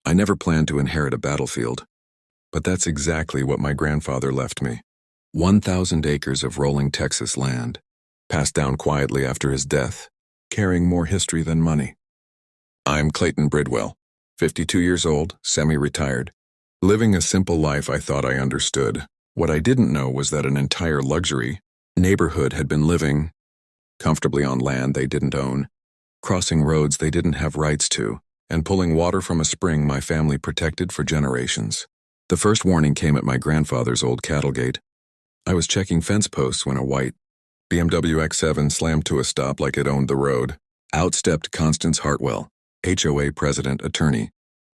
I never planned to inherit a battlefield, but that's exactly what my grandfather left me. 1,000 acres of rolling Texas land, passed down quietly after his death, carrying more history than money. I'm Clayton Bridwell, 52 years old, semi-retired. Living a simple life I thought I understood. What I didn't know was that an entire luxury neighborhood had been living comfortably on land they didn't own, crossing roads they didn't have rights to, and pulling water from a spring my family protected for generations. The first warning came at my grandfather's old cattle gate. I was checking fence posts when a white BMW X7 slammed to a stop like it owned the road. Out stepped Constance Hartwell, HOA president attorney,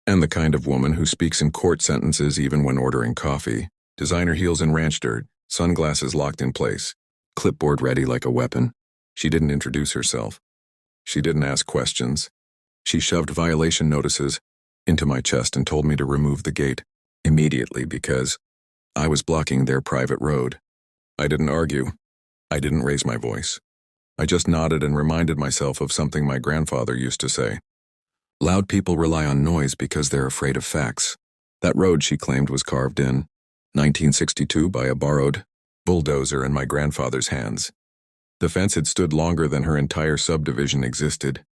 and the kind of woman who speaks in court sentences even when ordering coffee. Designer heels in ranch dirt, sunglasses locked in place, clipboard ready like a weapon. She didn't introduce herself. She didn't ask questions. She shoved violation notices into my chest and told me to remove the gate immediately because I was blocking their private road. I didn't argue. I didn't raise my voice. I just nodded and reminded myself of something my grandfather used to say. Loud people rely on noise because they're afraid of facts. That road, she claimed, was carved in 1962 by a borrowed bulldozer in my grandfather's hands. The fence had stood longer than her entire subdivision existed.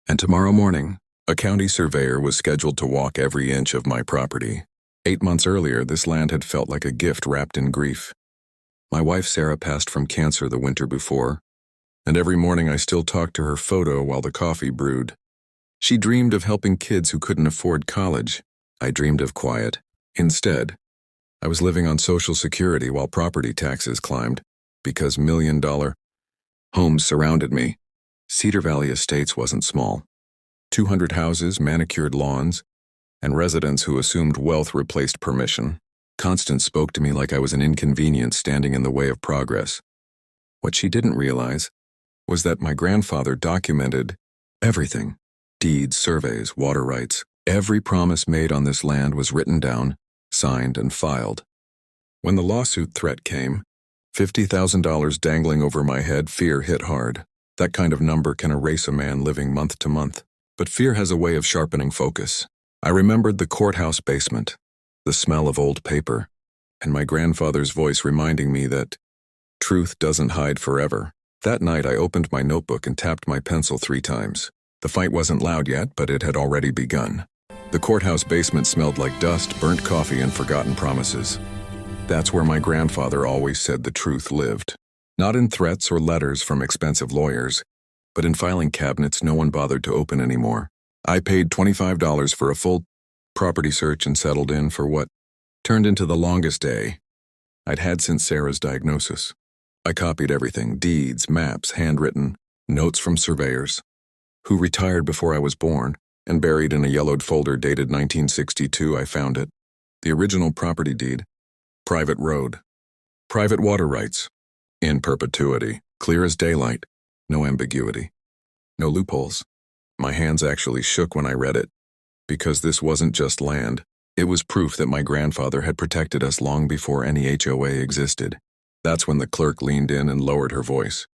And tomorrow morning, a county surveyor was scheduled to walk every inch of my property. 8 months earlier, this land had felt like a gift wrapped in grief. My wife Sarah passed from cancer the winter before, and every morning I still talked to her photo while the coffee brewed. She dreamed of helping kids who couldn't afford college. I dreamed of quiet. Instead, I was living on Social Security while property taxes climbed, because $1-million homes surrounded me. Cedar Valley Estates wasn't small. 200 houses, manicured lawns, and residents who assumed wealth replaced permission. Constance spoke to me like I was an inconvenience standing in the way of progress. What she didn't realize was that my grandfather documented everything. Deeds, surveys, water rights. Every promise made on this land was written down, signed, and filed. When the lawsuit threat came, $50,000 dangling over my head, fear hit hard. That kind of number can erase a man living month to month. But fear has a way of sharpening focus. I remembered the courthouse basement, the smell of old paper, and my grandfather's voice reminding me that truth doesn't hide forever. That night I opened my notebook and tapped my pencil 3 times. The fight wasn't loud yet, but it had already begun. The courthouse basement smelled like dust, burnt coffee, and forgotten promises. That's where my grandfather always said the truth lived. Not in threats or letters from expensive lawyers, but in filing cabinets no one bothered to open anymore. I paid $25 for a full property search and settled in for what turned into the longest day I'd had since Sarah's diagnosis. I copied everything: deeds, maps, handwritten, notes from surveyors who retired before I was born, and buried in a yellowed folder dated 1962 I found it. The original property deed. Private road. Private water rights. In perpetuity. Clear as daylight. No ambiguity. No loopholes. My hands actually shook when I read it, because this wasn't just land. It was proof that my grandfather had protected us long before any HOA existed. That's when the clerk leaned in and lowered her voice.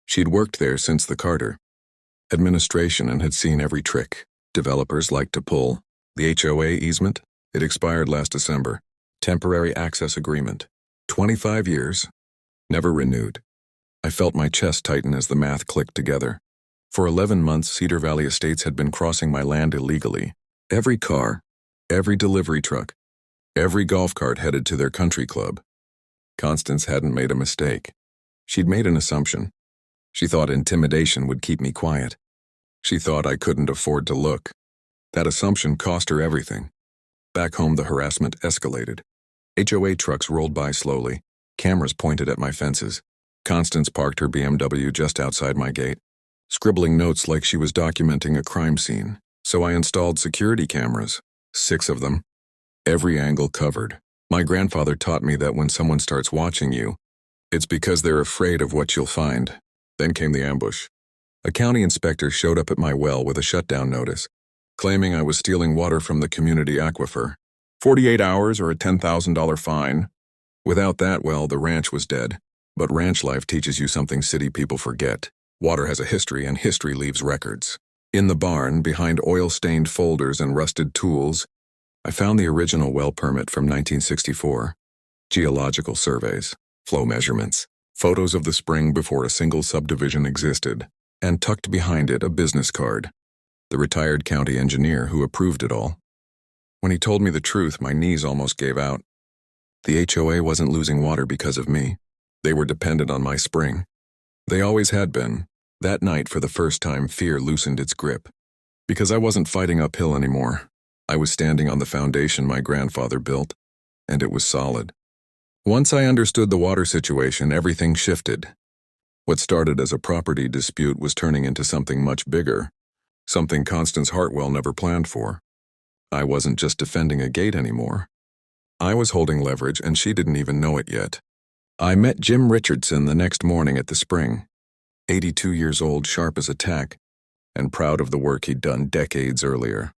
She'd worked there since the Carter administration and had seen every trick developers like to pull. The HOA easement, it expired last December. Temporary access agreement. 25 years. Never renewed. I felt my chest tighten as the math clicked together. For 11 months, Cedar Valley Estates had been crossing my land illegally. Every car, every delivery truck, every golf cart headed to their country club. Constance hadn't made a mistake. She'd made an assumption. She thought intimidation would keep me quiet. She thought I couldn't afford to look. That assumption cost her everything. Back home, the harassment escalated. HOA trucks rolled by slowly. Cameras pointed at my fences. Constance parked her BMW just outside my gate, scribbling notes like she was documenting a crime scene. So I installed security cameras, 6 of them, every angle covered. My grandfather taught me that when someone starts watching you, it's because they're afraid of what you'll find. Then came the ambush. A county inspector showed up at my well with a shutdown notice, claiming I was stealing water from the community aquifer. 48 hours or a $10,000 fine. Without that well, the ranch was dead. But ranch life teaches you something city people forget. Water has a history, and history leaves records. In the barn, behind oil-stained folders and rusted tools, I found the original well permit from 1964. Geological surveys, flow measurements, photos of the spring before a single subdivision existed, and tucked behind it a business card. The retired county engineer who approved it all. When he told me the truth, my knees almost gave out. The HOA wasn't losing water because of me. They were dependent on my spring. They always had been. That night, for the first time, fear loosened its grip. Because I wasn't fighting uphill anymore. I was standing on the foundation my grandfather built, and it was solid. Once I understood the water situation, everything shifted. What started as a property dispute was turning into something much bigger, something Constance Hartwell never planned for. I wasn't just defending a gate anymore. I was holding leverage, and she didn't even know it yet. I met Jim Richardson the next morning at the spring, 82 years old, sharp as a tack, and proud of the work he'd done decades earlier.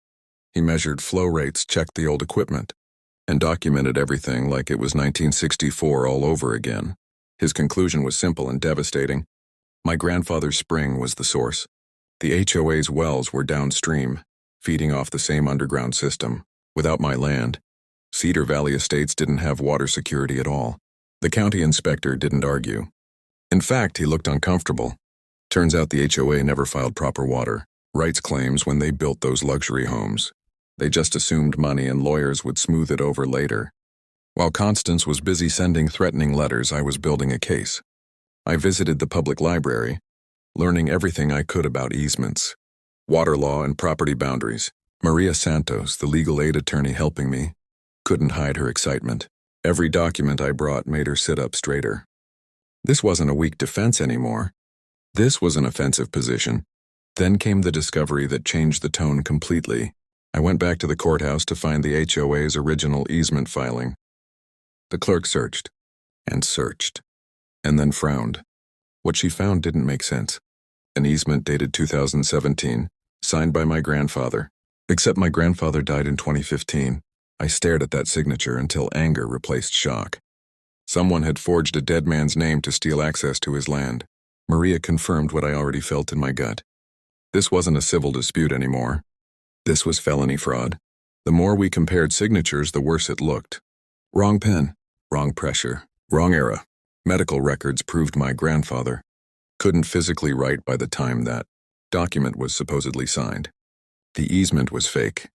He measured flow rates, checked the old equipment, and documented everything like it was 1964 all over again. His conclusion was simple and devastating. My grandfather's spring was the source. The HOA's wells were downstream, feeding off the same underground system. Without my land, Cedar Valley Estates didn't have water security at all. The county inspector didn't argue. In fact, he looked uncomfortable. Turns out the HOA never filed proper water rights claims when they built those luxury homes. They just assumed money and lawyers would smooth it over later. While Constance was busy sending threatening letters, I was building a case. I visited the public library, learning everything I could about easements, water law, and property boundaries. Maria Santos, the legal aid attorney helping me, couldn't hide her excitement. Every document I brought made her sit up straighter. This wasn't a weak defense anymore. This was an offensive position. Then came the discovery that changed the tone completely. I went back to the courthouse to find the HOA's original easement filing. The clerk searched, and then frowned. What she found didn't make sense. An easement dated 2017, signed by my grandfather. Except my grandfather died in 2015. I stared at that signature until anger replaced shock. Someone had forged a dead man's name to steal access to his land. Maria confirmed what I already felt in my gut. This wasn't a civil dispute anymore. This was felony fraud. The more we compared signatures, the worse it looked. Wrong pen, wrong pressure, wrong era. Medical records proved my grandfather couldn't physically write by the time that document was supposedly signed. The easement was fake,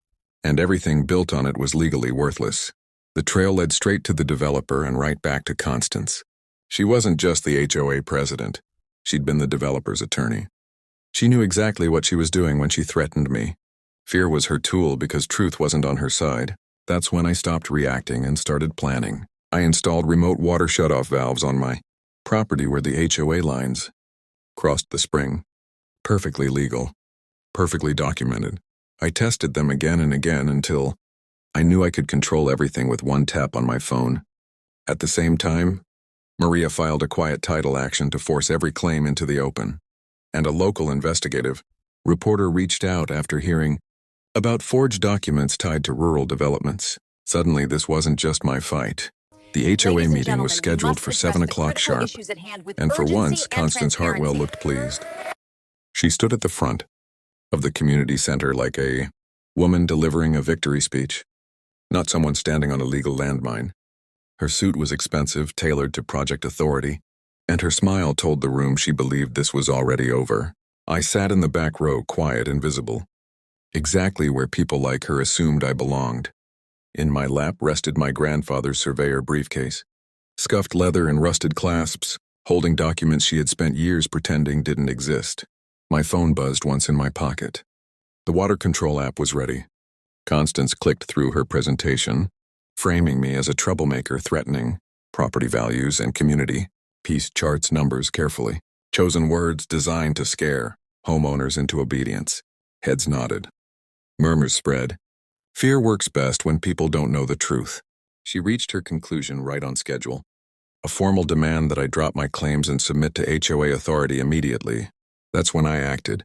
and everything built on it was legally worthless. The trail led straight to the developer and right back to Constance. She wasn't just the HOA president. She'd been the developer's attorney. She knew exactly what she was doing when she threatened me. Fear was her tool because truth wasn't on her side. That's when I stopped reacting and started planning. I installed remote water shutoff valves on my property where the HOA lines crossed the spring. Perfectly legal. Perfectly documented. I tested them again and again until I knew I could control everything with one tap on my phone. At the same time, Maria filed a quiet title action to force every claim into the open. And a local investigative reporter reached out after hearing about forged documents tied to rural developments. Suddenly, this wasn't just my fight. The HOA meeting was scheduled for 7 o'clock sharp, and for once, Constance Hartwell looked pleased. She stood at the front of the community center like a woman delivering a victory speech, not someone standing on a legal landmine. Her suit was expensive, tailored to project authority, and her smile told the room she believed this was already over. I sat in the back row, quiet and visible, exactly where people like her assumed I belonged. In my lap rested my grandfather's surveyor briefcase, scuffed leather and rusted clasps, holding documents she had spent years pretending didn't exist. My phone buzzed once in my pocket. The water control app was ready. Constance clicked through her presentation, framing me as a troublemaker threatening property values and community, pieced charts, numbers carefully, chosen words designed to scare homeowners into obedience. Heads nodded. Murmurs spread. Fear works best when people don't know the truth. She reached her conclusion right on schedule. A formal demand that I drop my claims and submit to HOA authority immediately. That's when I acted.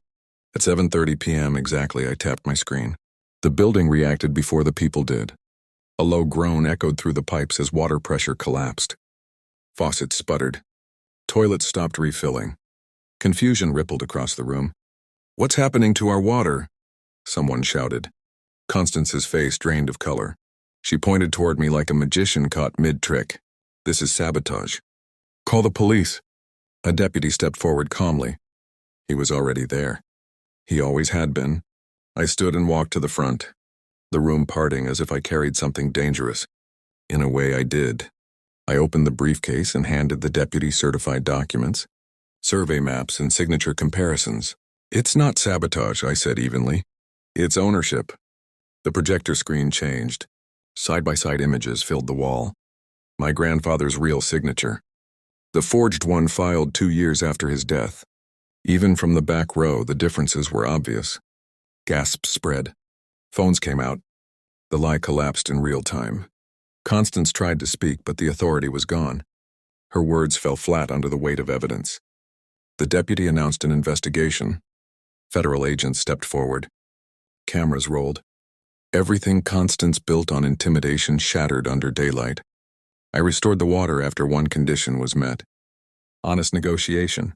At 7:30 p.m. exactly, I tapped my screen. The building reacted before the people did. A low groan echoed through the pipes as water pressure collapsed. Faucets sputtered. Toilets stopped refilling. Confusion rippled across the room. "What's happening to our water?" someone shouted. Constance's face drained of color. She pointed toward me like a magician caught mid-trick. "This is sabotage. Call the police." A deputy stepped forward calmly. He was already there. He always had been. I stood and walked to the front, the room parting as if I carried something dangerous. In a way, I did. I opened the briefcase and handed the deputy certified documents, survey maps and signature comparisons. "It's not sabotage," I said evenly. "It's ownership." The projector screen changed. Side-by-side images filled the wall. My grandfather's real signature. The forged one filed 2 years after his death. Even from the back row, the differences were obvious. Gasps spread. Phones came out. The lie collapsed in real time. Constance tried to speak, but the authority was gone. Her words fell flat under the weight of evidence. The deputy announced an investigation. Federal agents stepped forward. Cameras rolled. Everything Constance built on intimidation shattered under daylight. I restored the water after one condition was met. Honest negotiation.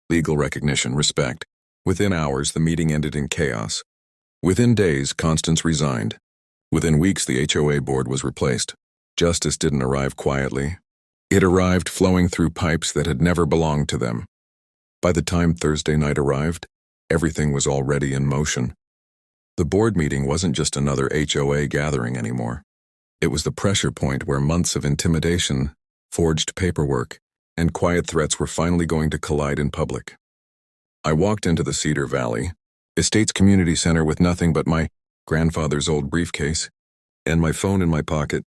Legal recognition, respect. Within hours, the meeting ended in chaos. Within days, Constance resigned. Within weeks, the HOA board was replaced. Justice didn't arrive quietly. It arrived flowing through pipes that had never belonged to them. By the time Thursday night arrived, everything was already in motion. The board meeting wasn't just another HOA gathering anymore. It was the pressure point where months of intimidation, forged paperwork, and quiet threats were finally going to collide in public. I walked into the Cedar Valley Estates Community Center with nothing but my grandfather's old briefcase and my phone in my pocket,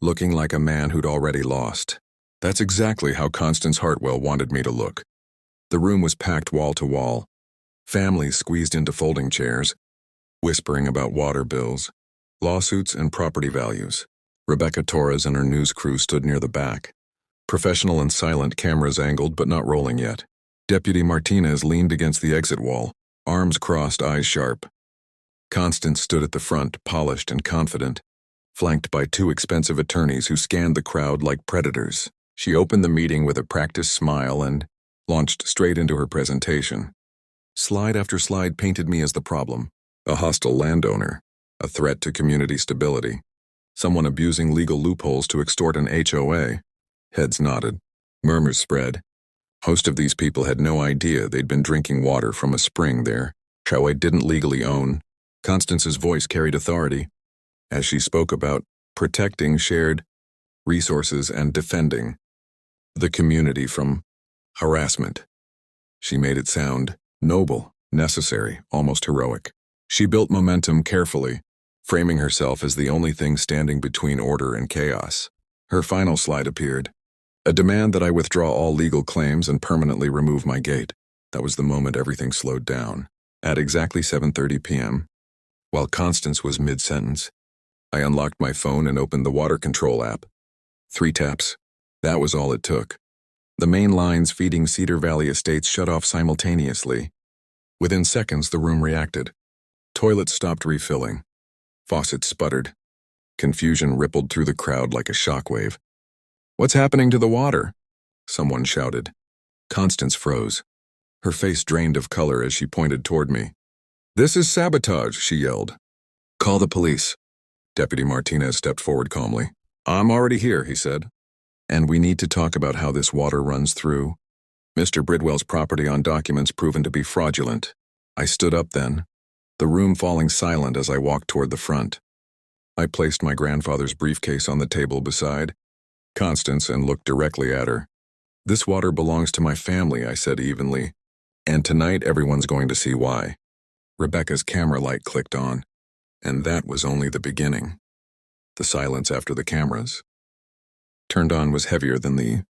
looking like a man who'd already lost. That's exactly how Constance Hartwell wanted me to look. The room was packed wall to wall. Families squeezed into folding chairs, whispering about water bills, lawsuits, and property values. Rebecca Torres and her news crew stood near the back. Professional and silent, cameras angled but not rolling yet. Deputy Martinez leaned against the exit wall, arms crossed, eyes sharp. Constance stood at the front, polished and confident, flanked by 2 expensive attorneys who scanned the crowd like predators. She opened the meeting with a practiced smile and launched straight into her presentation. Slide after slide painted me as the problem. A hostile landowner, a threat to community stability, someone abusing legal loopholes to extort an HOA. Heads nodded. Murmurs spread. Most of these people had no idea they'd been drinking water from a spring their HOA didn't legally own. Constance's voice carried authority as she spoke about protecting shared resources and defending the community from harassment. She made it sound noble, necessary, almost heroic. She built momentum carefully, framing herself as the only thing standing between order and chaos. Her final slide appeared. A demand that I withdraw all legal claims and permanently remove my gate. That was the moment everything slowed down. At exactly 7:30 p.m., while Constance was mid-sentence, I unlocked my phone and opened the water control app. 3 taps. That was all it took. The main lines feeding Cedar Valley Estates shut off simultaneously. Within seconds, the room reacted. Toilets stopped refilling. Faucets sputtered. Confusion rippled through the crowd like a shockwave. "What's happening to the water?" someone shouted. Constance froze. Her face drained of color as she pointed toward me. "This is sabotage," she yelled. "Call the police." Deputy Martinez stepped forward calmly. "I'm already here," he said. "And we need to talk about how this water runs through Mr. Bridwell's property on documents proven to be fraudulent." I stood up then, the room falling silent as I walked toward the front. I placed my grandfather's briefcase on the table beside Constance and looked directly at her. "This water belongs to my family," I said evenly, "and tonight everyone's going to see why." Rebecca's camera light clicked on, and that was only the beginning. The silence after the cameras turned on was heavier than the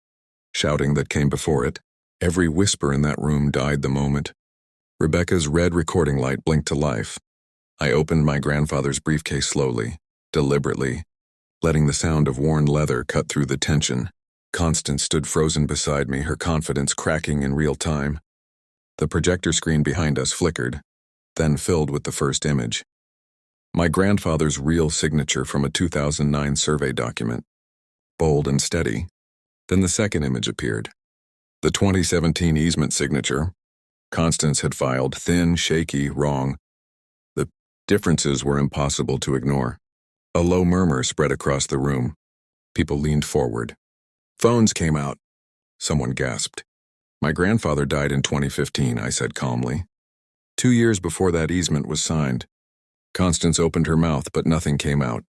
shouting that came before it. Every whisper in that room died the moment. Rebecca's red recording light blinked to life. I opened my grandfather's briefcase slowly, deliberately, letting the sound of worn leather cut through the tension. Constance stood frozen beside me, her confidence cracking in real time. The projector screen behind us flickered, then filled with the first image. My grandfather's real signature from a 2009 survey document. Bold and steady. Then the second image appeared. The 2017 easement signature, Constance had filed thin, shaky, wrong. The differences were impossible to ignore. A low murmur spread across the room. People leaned forward. Phones came out. Someone gasped. My grandfather died in 2015, I said calmly. 2 years before that easement was signed. Constance opened her mouth, but nothing came out.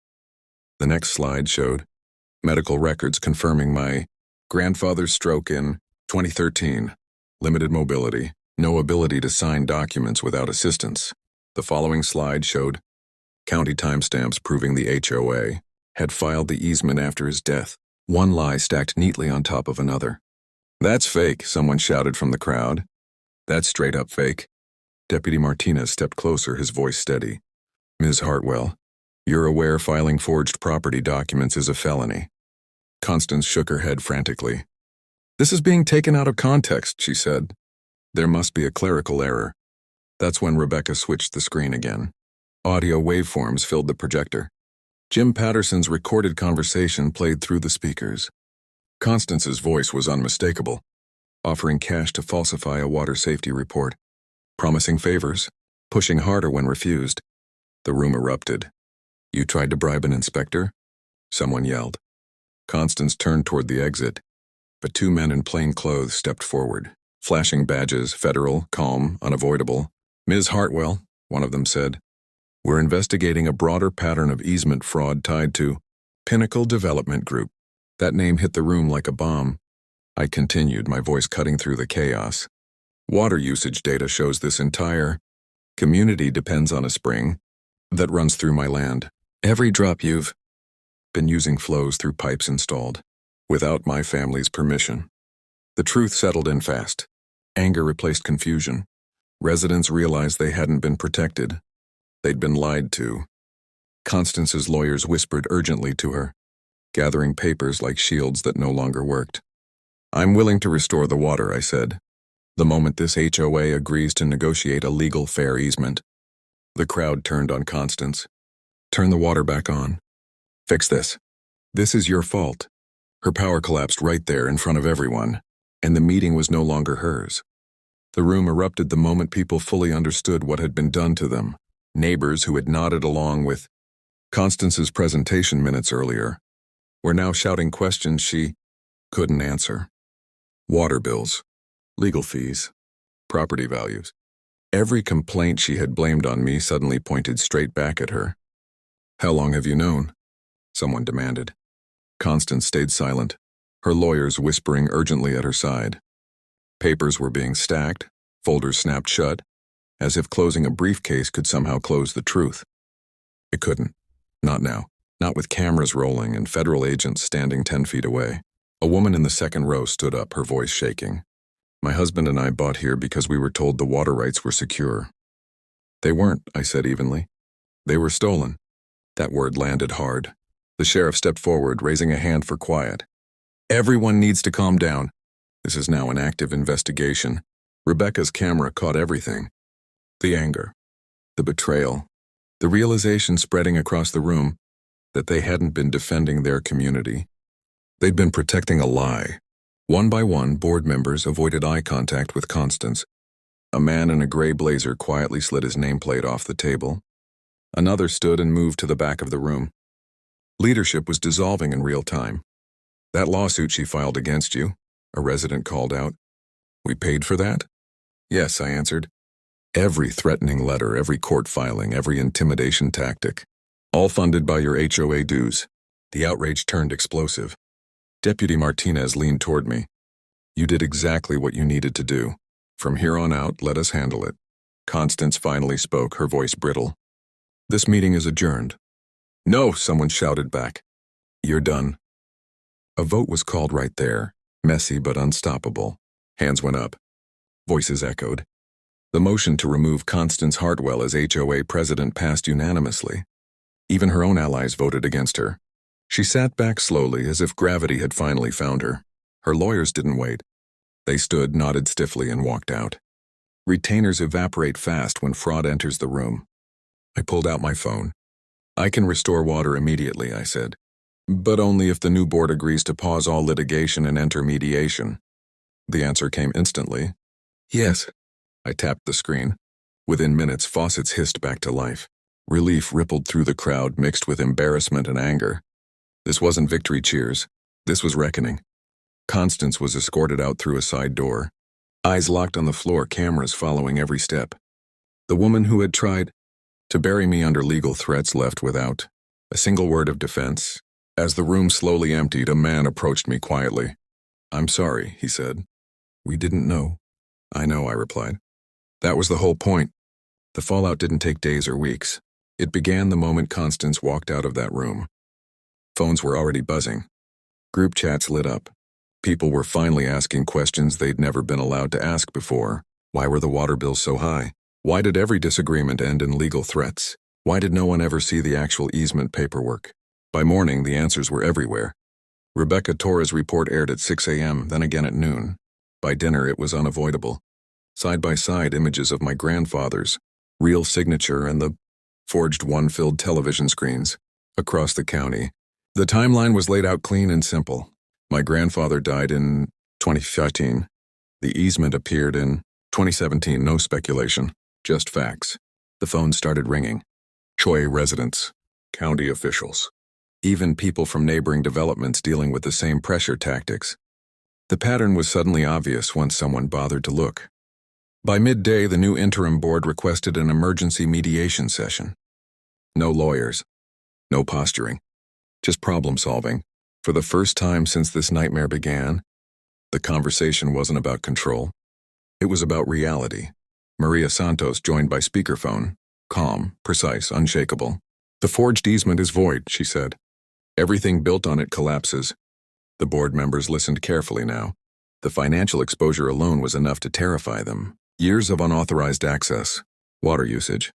The next slide showed medical records confirming my grandfather's stroke in 2013. Limited mobility, no ability to sign documents without assistance. The following slide showed county timestamps proving the HOA had filed the easement after his death, one lie stacked neatly on top of another. That's fake, someone shouted from the crowd. That's straight up fake. Deputy Martinez stepped closer, his voice steady. Ms. Hartwell, you're aware filing forged property documents is a felony. Constance shook her head frantically. This is being taken out of context, she said. There must be a clerical error. That's when Rebecca switched the screen again. Audio waveforms filled the projector. Jim Patterson's recorded conversation played through the speakers. Constance's voice was unmistakable, offering cash to falsify a water safety report, promising favors, pushing harder when refused. The room erupted. You tried to bribe an inspector? Someone yelled. Constance turned toward the exit, but 2 men in plain clothes stepped forward, flashing badges, federal, calm, unavoidable. Ms. Hartwell, one of them said, we're investigating a broader pattern of easement fraud tied to Pinnacle Development Group. That name hit the room like a bomb. I continued, my voice cutting through the chaos. Water usage data shows this entire community depends on a spring that runs through my land. Every drop you've been using flows through pipes installed, without my family's permission. The truth settled in fast. Anger replaced confusion. Residents realized they hadn't been protected. They'd been lied to. Constance's lawyers whispered urgently to her, gathering papers like shields that no longer worked. I'm willing to restore the water, I said, the moment this HOA agrees to negotiate a legal fair easement. The crowd turned on Constance. Turn the water back on. Fix this. This is your fault. Her power collapsed right there in front of everyone, and the meeting was no longer hers. The room erupted the moment people fully understood what had been done to them. Neighbors who had nodded along with Constance's presentation minutes earlier were now shouting questions she couldn't answer. Water bills, legal fees, property values. Every complaint she had blamed on me suddenly pointed straight back at her. How long have you known? Someone demanded. Constance stayed silent, her lawyers whispering urgently at her side. Papers were being stacked, folders snapped shut, as if closing a briefcase could somehow close the truth. It couldn't. Not now. Not with cameras rolling and federal agents standing 10 feet away. A woman in the second row stood up, her voice shaking. My husband and I bought here because we were told the water rights were secure. They weren't, I said evenly. They were stolen. That word landed hard. The sheriff stepped forward, raising a hand for quiet. Everyone needs to calm down. This is now an active investigation. Rebecca's camera caught everything. The anger, the betrayal, the realization spreading across the room that they hadn't been defending their community. They'd been protecting a lie. One by one, board members avoided eye contact with Constance. A man in a gray blazer quietly slid his nameplate off the table. Another stood and moved to the back of the room. Leadership was dissolving in real time. That lawsuit she filed against you, a resident called out. We paid for that? Yes, I answered. Every threatening letter, every court filing, every intimidation tactic, all funded by your HOA dues. The outrage turned explosive. Deputy Martinez leaned toward me. You did exactly what you needed to do. From here on out, let us handle it. Constance finally spoke, her voice brittle. This meeting is adjourned. No, someone shouted back. You're done. A vote was called right there, messy but unstoppable. Hands went up. Voices echoed. The motion to remove Constance Hartwell as HOA president passed unanimously. Even her own allies voted against her. She sat back slowly as if gravity had finally found her. Her lawyers didn't wait. They stood, nodded stiffly, and walked out. Retainers evaporate fast when fraud enters the room. I pulled out my phone. I can restore water immediately, I said. But only if the new board agrees to pause all litigation and enter mediation. The answer came instantly. Yes. I tapped the screen. Within minutes, faucets hissed back to life. Relief rippled through the crowd, mixed with embarrassment and anger. This wasn't victory cheers. This was reckoning. Constance was escorted out through a side door. Eyes locked on the floor, cameras following every step. The woman who had tried to bury me under legal threats left without a single word of defense. As the room slowly emptied, a man approached me quietly. "I'm sorry," he said. "We didn't know." "I know," I replied. That was the whole point. The fallout didn't take days or weeks. It began the moment Constance walked out of that room. Phones were already buzzing. Group chats lit up. People were finally asking questions they'd never been allowed to ask before. Why were the water bills so high? Why did every disagreement end in legal threats? Why did no one ever see the actual easement paperwork? By morning, the answers were everywhere. Rebecca Torres' report aired at 6 a.m., then again at noon. By dinner, it was unavoidable. Side by side, images of my grandfather's real signature and the forged one filled television screens across the county. The timeline was laid out clean and simple. My grandfather died in 2015. The easement appeared in 2017. No speculation, just facts. The phone started ringing. HOA residents, county officials, even people from neighboring developments dealing with the same pressure tactics. The pattern was suddenly obvious once someone bothered to look. By midday, the new interim board requested an emergency mediation session. No lawyers, no posturing, just problem solving. For the first time since this nightmare began, the conversation wasn't about control. It was about reality. Maria Santos joined by speakerphone, calm, precise, unshakable. "The forged easement is void," she said. "Everything built on it collapses." The board members listened carefully now. The financial exposure alone was enough to terrify them. Years of unauthorized access, water usage,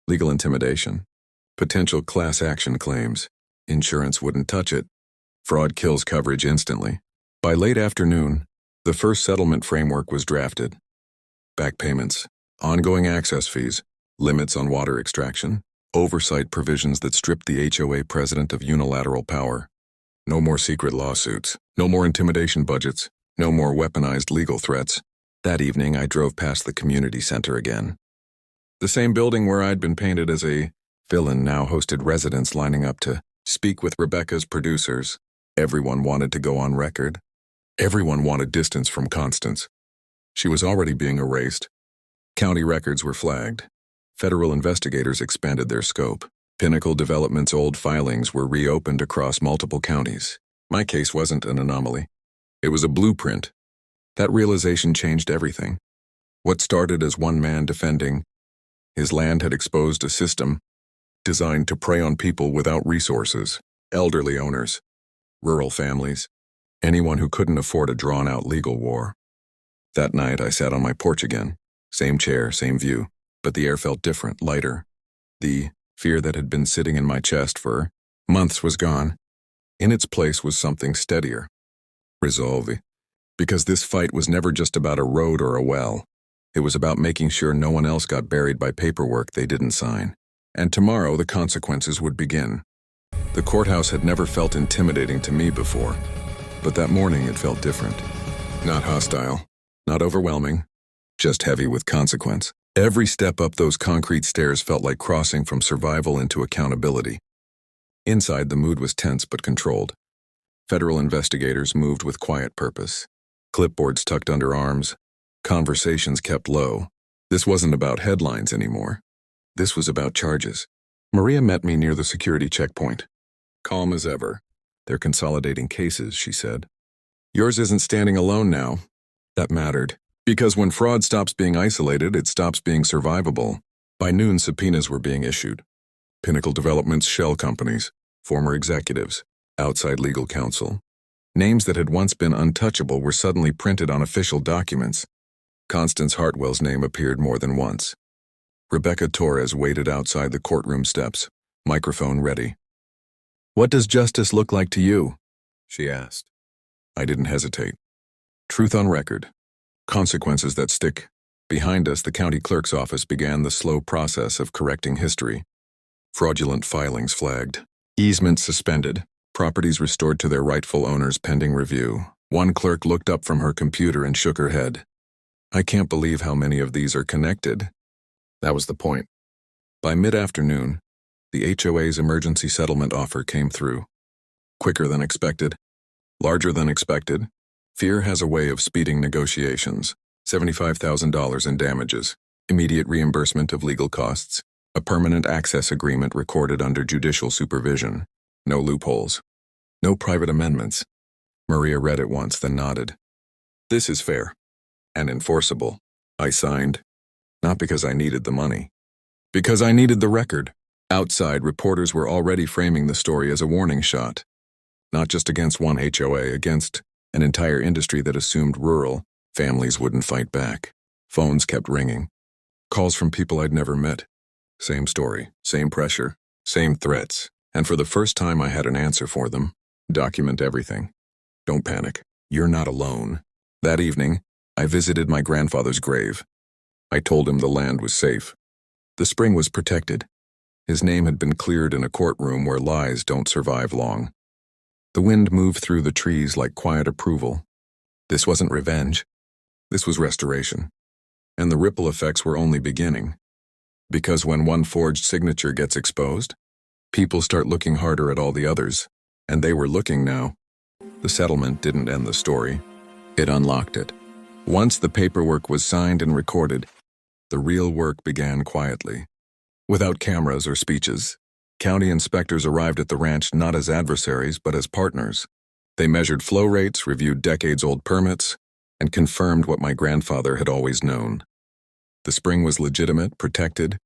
legal intimidation, potential class action claims. Insurance wouldn't touch it. Fraud kills coverage instantly. By late afternoon, the first settlement framework was drafted. Back payments, ongoing access fees, limits on water extraction, oversight provisions that stripped the HOA president of unilateral power. No more secret lawsuits, no more intimidation budgets, no more weaponized legal threats. That evening, I drove past the community center again. The same building where I'd been painted as a villain now hosted residents lining up to speak with Rebecca's producers. Everyone wanted to go on record. Everyone wanted distance from Constance. She was already being erased. County records were flagged. Federal investigators expanded their scope. Pinnacle Development's old filings were reopened across multiple counties. My case wasn't an anomaly. It was a blueprint. That realization changed everything. What started as one man defending his land had exposed a system designed to prey on people without resources, elderly owners, rural families, anyone who couldn't afford a drawn-out legal war. That night, I sat on my porch again. Same chair, same view, but the air felt different, lighter. The fear that had been sitting in my chest for months was gone. In its place was something steadier. Resolve. Because this fight was never just about a road or a well. It was about making sure no one else got buried by paperwork they didn't sign. And tomorrow, the consequences would begin. The courthouse had never felt intimidating to me before, but that morning it felt different. Not hostile, not overwhelming, just heavy with consequence. Every step up those concrete stairs felt like crossing from survival into accountability. Inside, the mood was tense but controlled. Federal investigators moved with quiet purpose. Clipboards tucked under arms, conversations kept low. This wasn't about headlines anymore. This was about charges. Maria met me near the security checkpoint. Calm as ever. "They're consolidating cases," she said. "Yours isn't standing alone now." That mattered. Because when fraud stops being isolated, it stops being survivable. By noon, subpoenas were being issued. Pinnacle Development's shell companies, former executives, outside legal counsel. Names that had once been untouchable were suddenly printed on official documents. Constance Hartwell's name appeared more than once. Rebecca Torres waited outside the courtroom steps, microphone ready. "What does justice look like to you?" she asked. I didn't hesitate. Truth on record. Consequences that stick. Behind us, the county clerk's office began the slow process of correcting history. Fraudulent filings flagged. Easements suspended. Properties restored to their rightful owners pending review. One clerk looked up from her computer and shook her head. I can't believe how many of these are connected. That was the point. By mid-afternoon, the HOA's emergency settlement offer came through. Quicker than expected, larger than expected. Fear has a way of speeding negotiations. $75,000 in damages, immediate reimbursement of legal costs, a permanent access agreement recorded under judicial supervision. No loopholes. No private amendments. Maria read it once, then nodded. This is fair. And enforceable. I signed. Not because I needed the money. Because I needed the record. Outside, reporters were already framing the story as a warning shot. Not just against one HOA, against an entire industry that assumed rural families wouldn't fight back. Phones kept ringing. Calls from people I'd never met. Same story, same pressure, same threats. And for the first time I had an answer for them. Document everything. Don't panic. You're not alone. That evening, I visited my grandfather's grave. I told him the land was safe. The spring was protected. His name had been cleared in a courtroom where lies don't survive long. The wind moved through the trees like quiet approval. This wasn't revenge. This was restoration. And the ripple effects were only beginning. Because when one forged signature gets exposed, people start looking harder at all the others. And they were looking now. The settlement didn't end the story. It unlocked it. Once the paperwork was signed and recorded, the real work began quietly. Without cameras or speeches, county inspectors arrived at the ranch not as adversaries but as partners. They measured flow rates, reviewed decades-old permits, and confirmed what my grandfather had always known. The spring was legitimate, protected,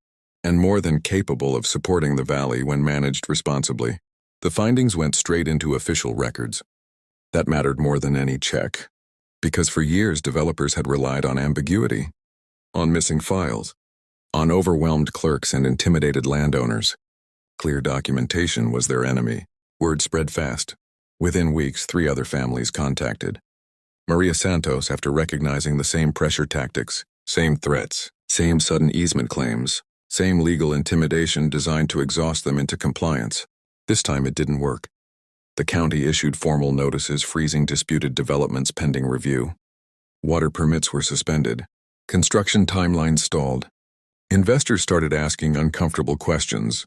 and more than capable of supporting the valley when managed responsibly. The findings went straight into official records. That mattered more than any check, because for years developers had relied on ambiguity, on missing files, on overwhelmed clerks and intimidated landowners. Clear documentation was their enemy. Word spread fast. Within weeks, 3 other families contacted Maria Santos after recognizing the same pressure tactics, same threats, same sudden easement claims, same legal intimidation designed to exhaust them into compliance. This time it didn't work. The county issued formal notices freezing disputed developments pending review. Water permits were suspended. Construction timelines stalled. Investors started asking uncomfortable questions.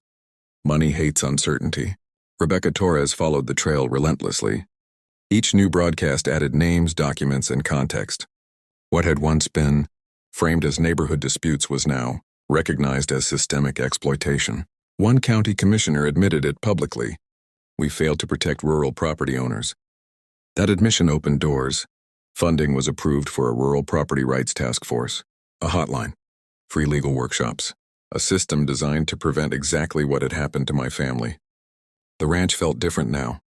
Money hates uncertainty. Rebecca Torres followed the trail relentlessly. Each new broadcast added names, documents, and context. What had once been framed as neighborhood disputes was now recognized as systemic exploitation. One county commissioner admitted it publicly. We failed to protect rural property owners. That admission opened doors. Funding was approved for a rural property rights task force, a hotline, free legal workshops, a system designed to prevent exactly what had happened to my family. The ranch felt different now.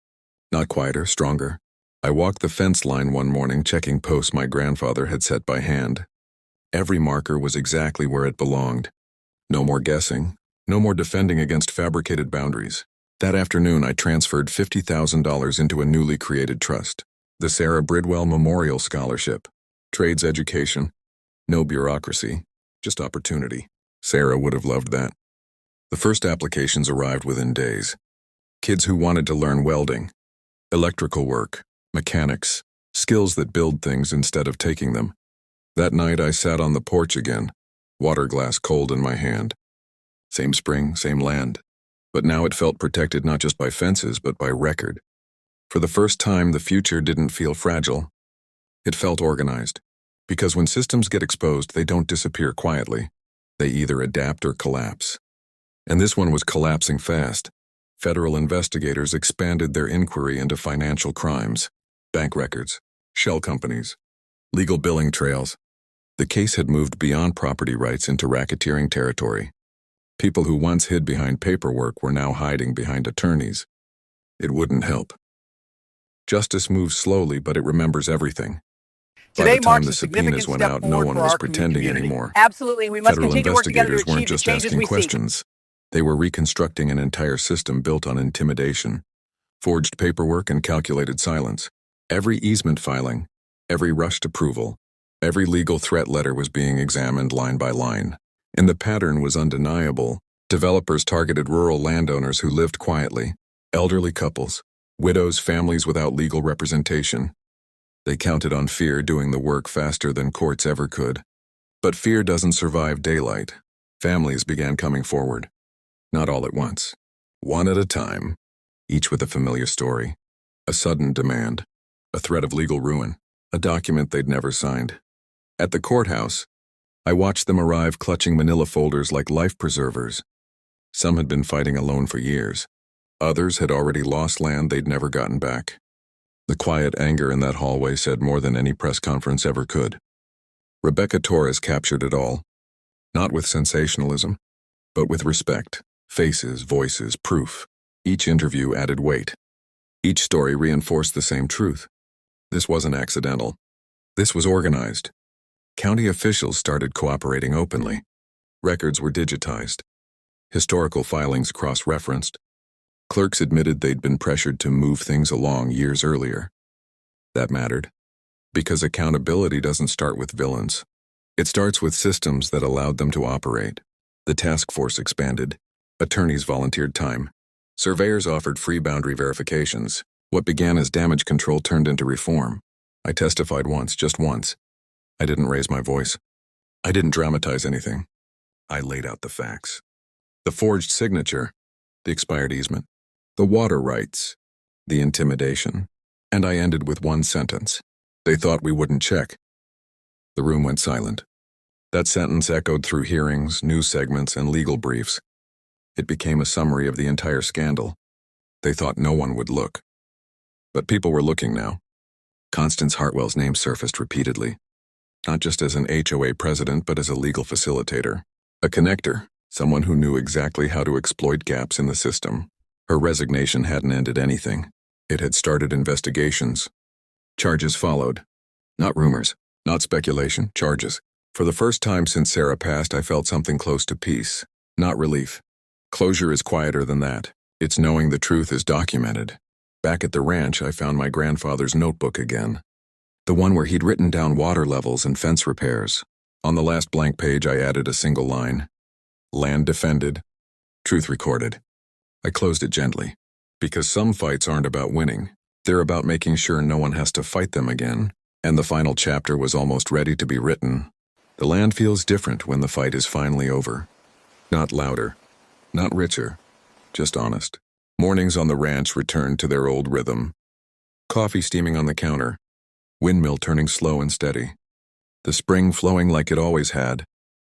Not quieter, stronger. I walked the fence line one morning checking posts my grandfather had set by hand. Every marker was exactly where it belonged. No more guessing, no more defending against fabricated boundaries. That afternoon I transferred $50,000 into a newly created trust, the Sarah Bridwell Memorial Scholarship. Trades education, no bureaucracy, just opportunity. Sarah would have loved that. The first applications arrived within days. Kids who wanted to learn welding, electrical work, mechanics, skills that build things instead of taking them. That night I sat on the porch again, water glass cold in my hand. Same spring, same land. But now it felt protected not just by fences, but by record. For the first time, the future didn't feel fragile. It felt organized. Because when systems get exposed, they don't disappear quietly. They either adapt or collapse. And this one was collapsing fast. Federal investigators expanded their inquiry into financial crimes, bank records, shell companies, legal billing trails. The case had moved beyond property rights into racketeering territory. People who once hid behind paperwork were now hiding behind attorneys. It wouldn't help. Justice moves slowly, but it remembers everything. By the time the subpoenas went out, no one was pretending anymore. Absolutely, we must Federal continue to work together to investigators weren't achieve the just changes asking we seek. questions. They were reconstructing an entire system built on intimidation, forged paperwork, and calculated silence. Every easement filing, every rushed approval, every legal threat letter was being examined line by line. And the pattern was undeniable. Developers targeted rural landowners who lived quietly, elderly couples, widows, families without legal representation. They counted on fear doing the work faster than courts ever could. But fear doesn't survive daylight. Families began coming forward. Not all at once. One at a time. Each with a familiar story. A sudden demand. A threat of legal ruin. A document they'd never signed. At the courthouse, I watched them arrive clutching manila folders like life preservers. Some had been fighting alone for years. Others had already lost land they'd never gotten back. The quiet anger in that hallway said more than any press conference ever could. Rebecca Torres captured it all. Not with sensationalism, but with respect. Faces, voices, proof. Each interview added weight. Each story reinforced the same truth. This wasn't accidental. This was organized. County officials started cooperating openly. Records were digitized. Historical filings cross-referenced. Clerks admitted they'd been pressured to move things along years earlier. That mattered. Because accountability doesn't start with villains. It starts with systems that allowed them to operate. The task force expanded. Attorneys volunteered time. Surveyors offered free boundary verifications. What began as damage control turned into reform. I testified once, just once. I didn't raise my voice. I didn't dramatize anything. I laid out the facts. The forged signature, the expired easement, the water rights, the intimidation, and I ended with one sentence. They thought we wouldn't check. The room went silent. That sentence echoed through hearings, news segments, and legal briefs. It became a summary of the entire scandal. They thought no one would look. But people were looking now. Constance Hartwell's name surfaced repeatedly, not just as an HOA president, but as a legal facilitator, a connector, someone who knew exactly how to exploit gaps in the system. Her resignation hadn't ended anything. It had started investigations. Charges followed. Not rumors, not speculation, charges. For the first time since Sarah passed, I felt something close to peace, not relief. Closure is quieter than that. It's knowing the truth is documented. Back at the ranch, I found my grandfather's notebook again. The one where he'd written down water levels and fence repairs. On the last blank page, I added a single line. Land defended. Truth recorded. I closed it gently. Because some fights aren't about winning. They're about making sure no one has to fight them again. And the final chapter was almost ready to be written. The land feels different when the fight is finally over. Not louder. Not richer. Just honest. Mornings on the ranch returned to their old rhythm. Coffee steaming on the counter. Windmill turning slow and steady. The spring flowing like it always had.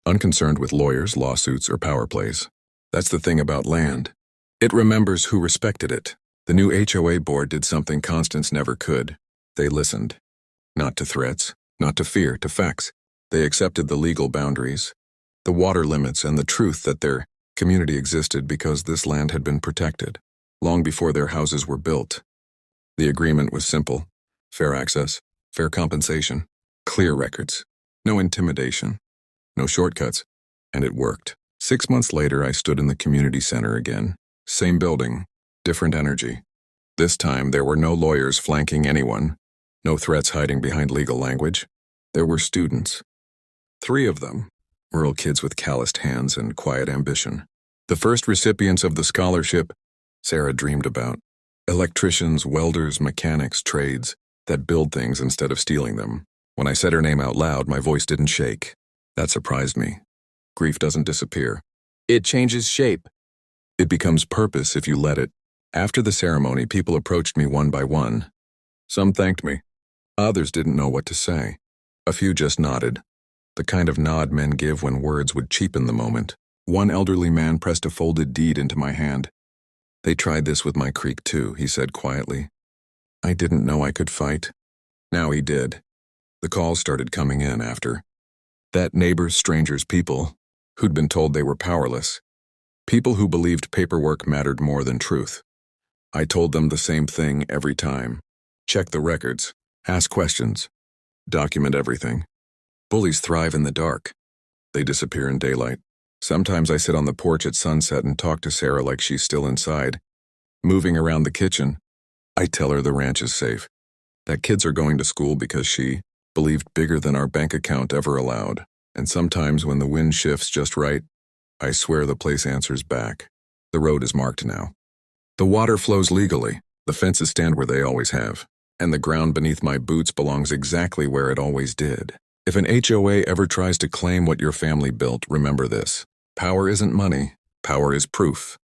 Unconcerned with lawyers, lawsuits, or power plays. That's the thing about land. It remembers who respected it. The new HOA board did something Constance never could. They listened. Not to threats, not to fear, to facts. They accepted the legal boundaries, the water limits, and the truth that their community existed because this land had been protected, long before their houses were built. The agreement was simple. Fair access, fair compensation, clear records, no intimidation, no shortcuts, and it worked. 6 months later, I stood in the community center again. Same building, different energy. This time, there were no lawyers flanking anyone, no threats hiding behind legal language. There were students. 3 of them, rural kids with calloused hands and quiet ambition. The first recipients of the scholarship Sarah dreamed about. Electricians, welders, mechanics, trades that build things instead of stealing them. When I said her name out loud, my voice didn't shake. That surprised me. Grief doesn't disappear. It changes shape. It becomes purpose if you let it. After the ceremony, people approached me one by one. Some thanked me. Others didn't know what to say. A few just nodded. The kind of nod men give when words would cheapen the moment. One elderly man pressed a folded deed into my hand. They tried this with my creek too, he said quietly. I didn't know I could fight. Now he did. The calls started coming in after. That neighbors, strangers, people who'd been told they were powerless. People who believed paperwork mattered more than truth. I told them the same thing every time. Check the records. Ask questions. Document everything. Bullies thrive in the dark. They disappear in daylight. Sometimes I sit on the porch at sunset and talk to Sarah like she's still inside. Moving around the kitchen, I tell her the ranch is safe. That kids are going to school because she believed bigger than our bank account ever allowed. And sometimes when the wind shifts just right, I swear the place answers back. The road is marked now. The water flows legally. The fences stand where they always have. and the ground beneath my boots belongs exactly where it always did. If an HOA ever tries to claim what your family built, remember this. Power isn't money, power is proof.